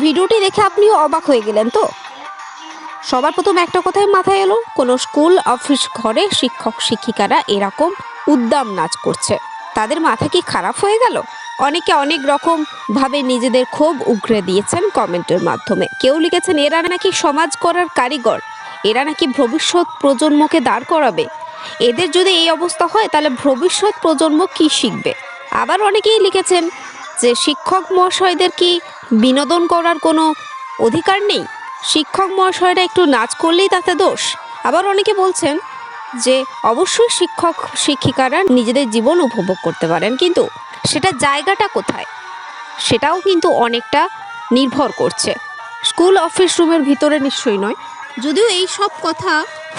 ভিডিওটি দেখে আপনিও অবাক হয়ে গেলেন তো? সবার প্রথম একটা কথাই মাথায় এলো, কোনো স্কুল অফিস ঘরে শিক্ষক শিক্ষিকারা এরকম উদ্দাম নাচ করছে, তাদের মাথা কি খারাপ হয়ে গেল? অনেকে অনেক রকম ভাবে নিজেদের ক্ষোভ উগরে দিয়েছেন কমেন্টের মাধ্যমে। কেউ লিখেছেন এরা নাকি সমাজ করার কারিগর, এরা নাকি ভবিষ্যৎ প্রজন্মকে দাঁড় করাবে, এদের যদি এই অবস্থা হয় তাহলে ভবিষ্যৎ প্রজন্ম কি শিখবে। আবার অনেকেই লিখেছেন যে শিক্ষক মহাশয়দের কি বিনোদন করার কোনো অধিকার নেই, শিক্ষক মহাশয়রা একটু নাচ করলেই তাতে দোষ। আবার অনেকে বলছেন যে অবশ্যই শিক্ষক শিক্ষিকারা নিজেদের জীবন উপভোগ করতে পারেন, কিন্তু সেটা জায়গাটা কোথায় সেটাও কিন্তু অনেকটা নির্ভর করছে। স্কুল অফিস রুমের ভিতরে নিশ্চয়ই নয়। যদিও এই সব কথা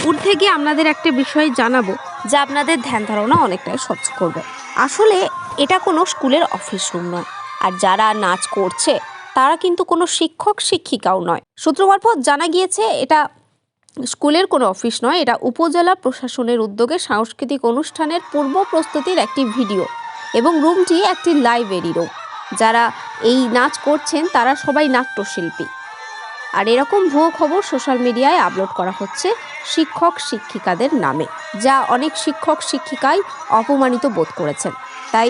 ঊর্ধ্বে গিয়ে আপনাদের একটা বিষয় জানাবো যা আপনাদের ধ্যান ধারণা অনেকটাই স্বচ্ছ করবে। আসলে এটা কোনো স্কুলের অফিস রুম নয়, আর যারা নাচ করছে তারা কিন্তু কোনো শিক্ষক শিক্ষিকাও নয়। সূত্র মারফত জানা গিয়েছে এটা স্কুলের কোনো অফিস নয়, এটা উপজেলা প্রশাসনের উদ্যোগে সাংস্কৃতিক অনুষ্ঠানের পূর্ব প্রস্তুতির একটি ভিডিও, এবং রুমটি একটি লাইব্রেরি রুম। যারা এই নাচ করছেন তারা সবাই নাট্যশিল্পী। আর এরকম ভুয়ো খবর সোশ্যাল মিডিয়ায় আপলোড করা হচ্ছে শিক্ষক শিক্ষিকাদের নামে, যা অনেক শিক্ষক শিক্ষিকাই অপমানিত বোধ করেছেন। তাই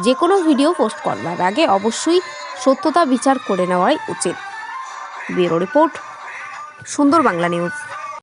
যে কোনো ভিডিও পোস্ট করবার আগে অবশ্যই সত্যতা বিচার করে নেওয়াই উচিত। ব্যুরো রিপোর্ট, সুন্দর বাংলা নিউজ।